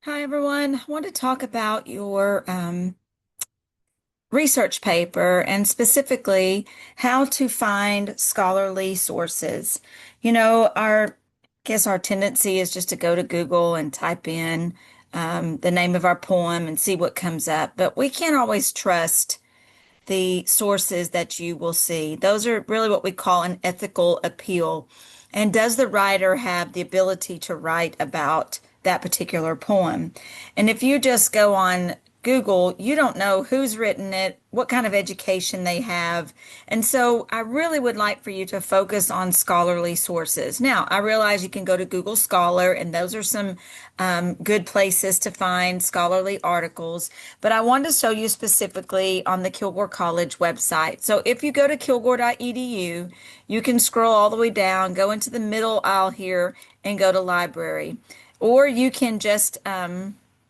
Hi, everyone. I want to talk about your research paper and specifically how to find scholarly sources. I guess our tendency is just to go to Google and type in the name of our poem and see what comes up, but we can't always trust the sources that you will see. Those are really what we call an ethical appeal. And does the writer have the ability to write about that particular poem? And if you just go on Google, you don't know who's written it, what kind of education they have. And so I really would like for you to focus on scholarly sources. Now, I realize you can go to Google Scholar, and those are some good places to find scholarly articles. But I wanted to show you specifically on the Kilgore College website. So if you go to kilgore.edu, you can scroll all the way down, go into the middle aisle here, and go to library. Or you can just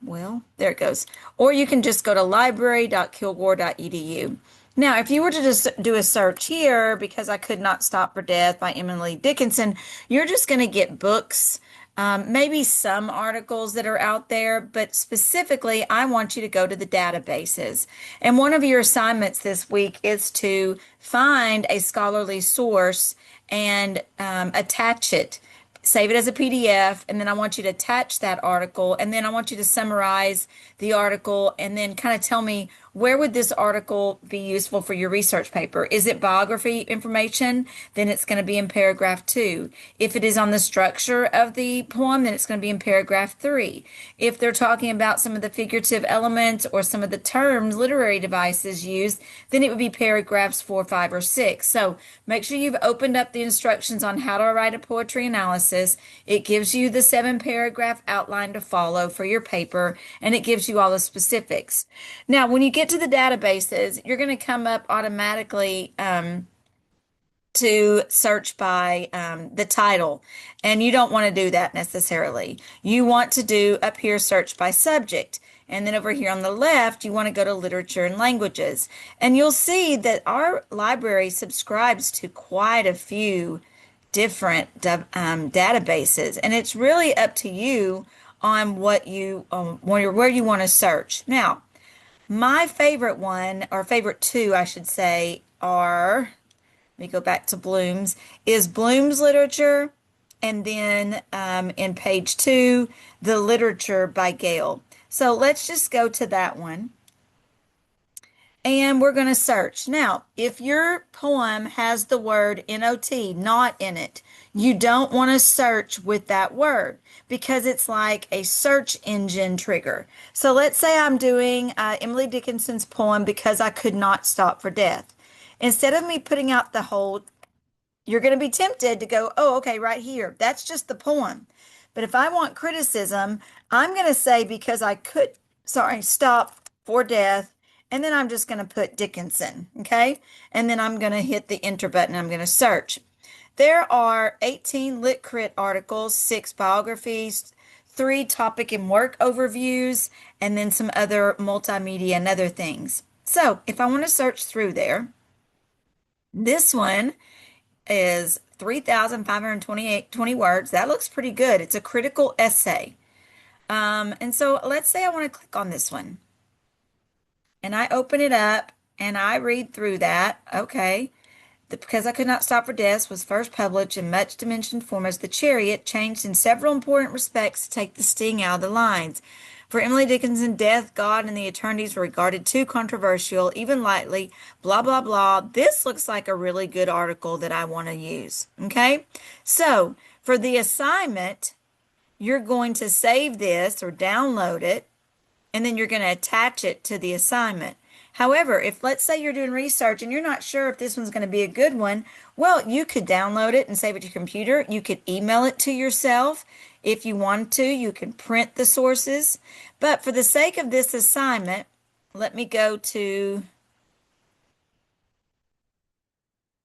well, there it goes. Or you can just go to library.kilgore.edu. Now, if you were to just do a search here, because I could not stop for death by Emily Dickinson, you're just going to get books, maybe some articles that are out there, but specifically, I want you to go to the databases. And one of your assignments this week is to find a scholarly source and attach it, save it as a PDF, and then I want you to attach that article, and then I want you to summarize the article, and then kind of tell me, where would this article be useful for your research paper? Is it biography information? Then it's going to be in paragraph 2. If it is on the structure of the poem, then it's going to be in paragraph 3. If they're talking about some of the figurative elements or some of the terms, literary devices used, then it would be paragraphs 4, 5, or 6. So make sure you've opened up the instructions on how to write a poetry analysis. It gives you the 7-paragraph outline to follow for your paper, and it gives you all the specifics. Now, when you get to the databases, you're going to come up automatically to search by the title, and you don't want to do that necessarily. You want to do up here search by subject. And then over here on the left, you want to go to literature and languages. And you'll see that our library subscribes to quite a few different databases. And it's really up to you on what you where you want to search. Now, my favorite one, or favorite two, I should say, are, let me go back to Bloom's, is Bloom's Literature, and then in page 2, the Literature by Gale. So let's just go to that one. And we're going to search. Now, if your poem has the word not in it, you don't want to search with that word because it's like a search engine trigger. So let's say I'm doing Emily Dickinson's poem Because I Could Not Stop for Death. Instead of me putting out the whole, you're going to be tempted to go, oh, okay, right here. That's just the poem. But if I want criticism, I'm going to say because I could, stop for death. And then I'm just going to put Dickinson, okay? And then I'm going to hit the enter button. I'm going to search. There are 18 Lit Crit articles, 6 biographies, 3 topic and work overviews, and then some other multimedia and other things. So if I want to search through there, this one is 3,520 words. That looks pretty good. It's a critical essay. And so let's say I want to click on this one. And I open it up and I read through that. Okay. Because I Could Not Stop for Death was first published in much dimensioned form as The Chariot, changed in several important respects to take the sting out of the lines. For Emily Dickinson, death, God, and the eternities were regarded too controversial, even lightly, blah, blah, blah. This looks like a really good article that I want to use. Okay? So, for the assignment, you're going to save this or download it, and then you're going to attach it to the assignment. However, if let's say you're doing research and you're not sure if this one's going to be a good one, well, you could download it and save it to your computer. You could email it to yourself. If you want to, you can print the sources. But for the sake of this assignment, let me go to,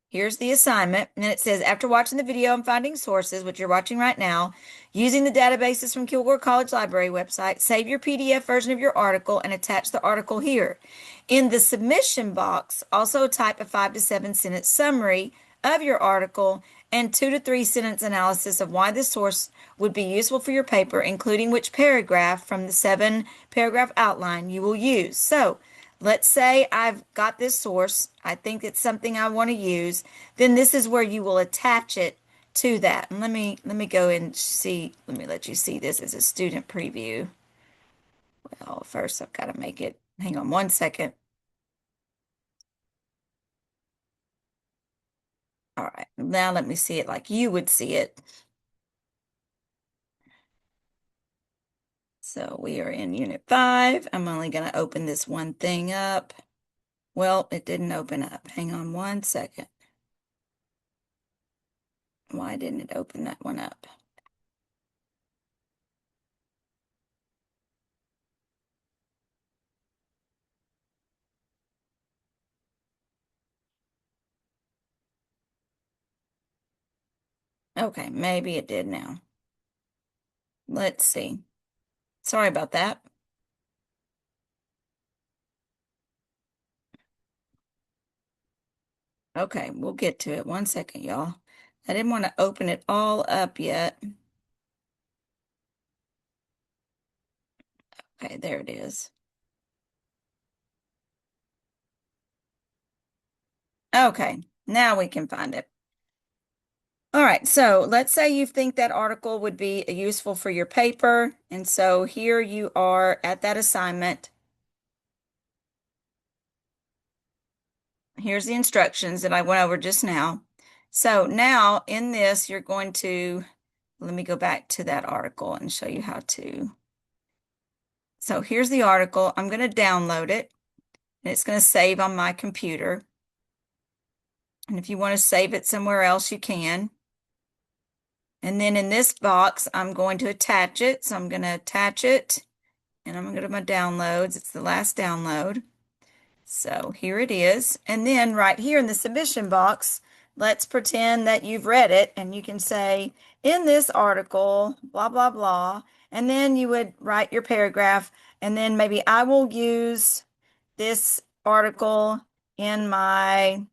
here's the assignment, and it says, after watching the video and finding sources, which you're watching right now, using the databases from Kilgore College Library website, save your PDF version of your article and attach the article here. In the submission box, also type a 5 to 7 sentence summary of your article and 2 to 3 sentence analysis of why this source would be useful for your paper, including which paragraph from the 7 paragraph outline you will use. So let's say I've got this source. I think it's something I want to use. Then this is where you will attach it to that. And let me go and see. Let me let you see this as a student preview. Well, first I've got to make it. Hang on one second. All right, now let me see it like you would see it. So we are in Unit 5. I'm only going to open this one thing up. Well, it didn't open up. Hang on one second. Why didn't it open that one up? Okay, maybe it did now. Let's see. Sorry about that. Okay, we'll get to it. One second, y'all. I didn't want to open it all up yet. Okay, there it is. Okay, now we can find it. All right, so let's say you think that article would be useful for your paper. And so here you are at that assignment. Here's the instructions that I went over just now. So now in this, you're going to, let me go back to that article and show you how to. So here's the article. I'm going to download it, and it's going to save on my computer. And if you want to save it somewhere else, you can. And then in this box, I'm going to attach it. So I'm going to attach it, and I'm going to go to my downloads. It's the last download. So here it is. And then right here in the submission box, let's pretend that you've read it, and you can say, in this article, blah, blah, blah. And then you would write your paragraph, and then maybe I will use this article in my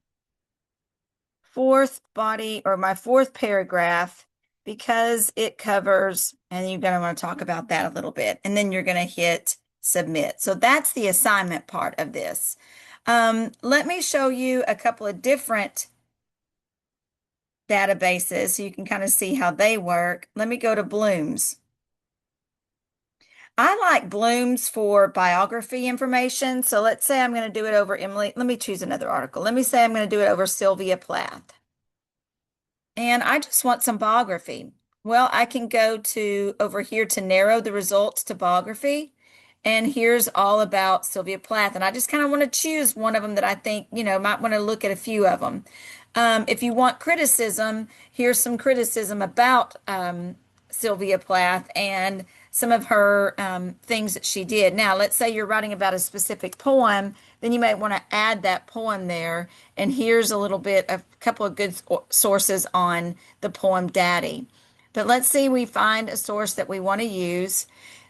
fourth body or my fourth paragraph because it covers, and you're going to want to talk about that a little bit, and then you're going to hit submit. So that's the assignment part of this. Let me show you a couple of different databases so you can kind of see how they work. Let me go to Bloom's. I like Bloom's for biography information. So let's say I'm going to do it over Emily. Let me choose another article. Let me say I'm going to do it over Sylvia Plath. And I just want some biography. Well, I can go to over here to narrow the results to biography. And here's all about Sylvia Plath. And I just kind of want to choose one of them that I think, might want to look at a few of them. If you want criticism, here's some criticism about Sylvia Plath and some of her things that she did. Now, let's say you're writing about a specific poem, then you might want to add that poem there. And here's a couple of good sources on the poem Daddy. But let's see, we find a source that we want to use.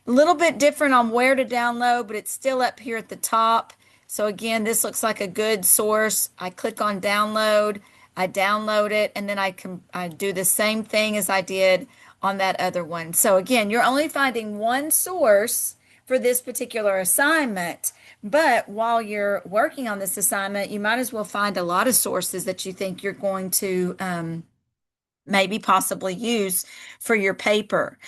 A little bit different on where to download, but it's still up here at the top. So again, this looks like a good source. I click on download, I download it, and then I do the same thing as I did on that other one. So again, you're only finding one source for this particular assignment, but while you're working on this assignment, you might as well find a lot of sources that you think you're going to maybe possibly use for your paper.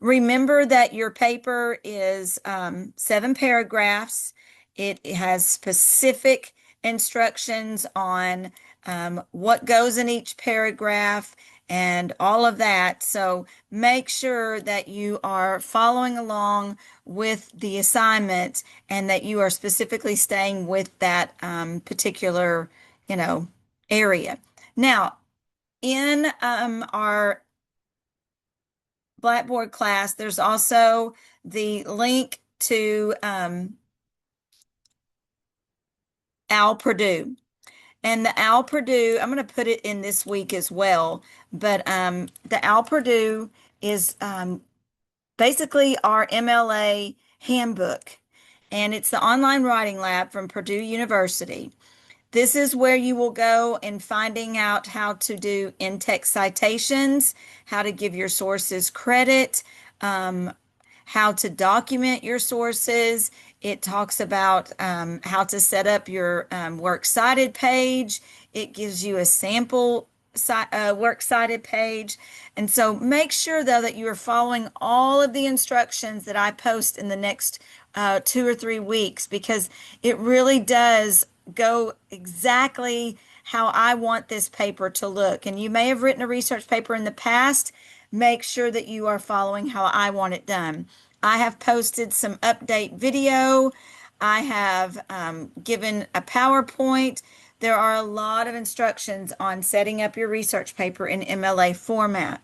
Remember that your paper is 7 paragraphs. It has specific instructions on what goes in each paragraph and all of that. So make sure that you are following along with the assignment and that you are specifically staying with that particular, area. Now, in our Blackboard class, there's also the link to Al Purdue. And the Al Purdue, I'm going to put it in this week as well, but the Al Purdue is basically our MLA handbook, and it's the online writing lab from Purdue University. This is where you will go in finding out how to do in-text citations, how to give your sources credit, um, how to document your sources. It talks about how to set up your works cited page. It gives you a sample works cited page. And so make sure, though, that you are following all of the instructions that I post in the next 2 or 3 weeks, because it really does go exactly how I want this paper to look. And you may have written a research paper in the past. Make sure that you are following how I want it done. I have posted some update video. I have given a PowerPoint. There are a lot of instructions on setting up your research paper in MLA format.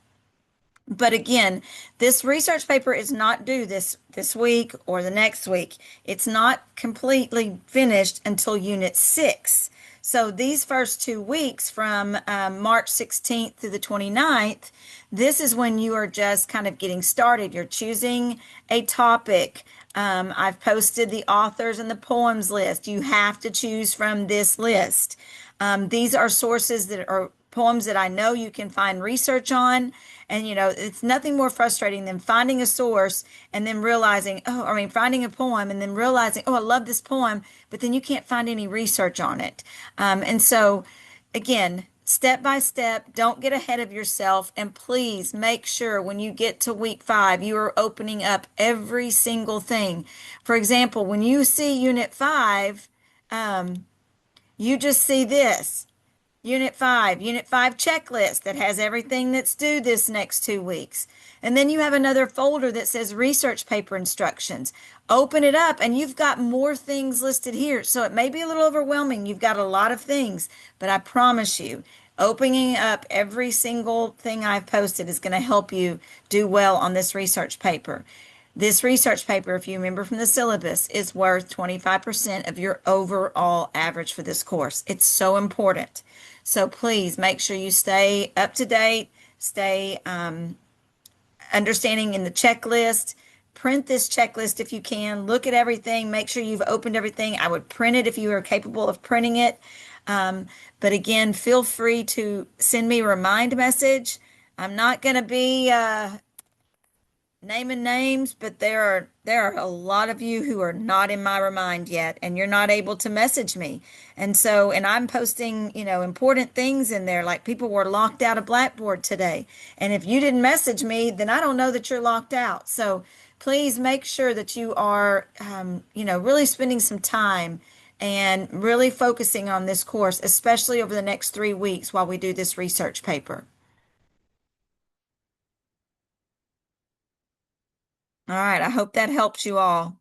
But again, this research paper is not due this week or the next week. It's not completely finished until Unit 6. So these first 2 weeks from March 16th through the 29th, this is when you are just kind of getting started. You're choosing a topic. I've posted the authors and the poems list. You have to choose from this list. These are sources that are poems that I know you can find research on. And, it's nothing more frustrating than finding a source and then realizing, finding a poem and then realizing, I love this poem, but then you can't find any research on it. And so, again, step by step, don't get ahead of yourself. And please make sure when you get to week 5, you are opening up every single thing. For example, when you see Unit 5, you just see this. Unit 5 checklist that has everything that's due this next 2 weeks. And then you have another folder that says research paper instructions. Open it up and you've got more things listed here. So it may be a little overwhelming. You've got a lot of things, but I promise you, opening up every single thing I've posted is going to help you do well on this research paper. This research paper, if you remember from the syllabus, is worth 25% of your overall average for this course. It's so important. So please make sure you stay up to date, stay understanding in the checklist. Print this checklist if you can. Look at everything. Make sure you've opened everything. I would print it if you are capable of printing it. But again, feel free to send me a remind message. I'm not going to be naming names, but there are a lot of you who are not in my remind yet, and you're not able to message me. And I'm posting, important things in there, like people were locked out of Blackboard today. And if you didn't message me, then I don't know that you're locked out. So please make sure that you are, really spending some time and really focusing on this course, especially over the next 3 weeks while we do this research paper. All right, I hope that helps you all.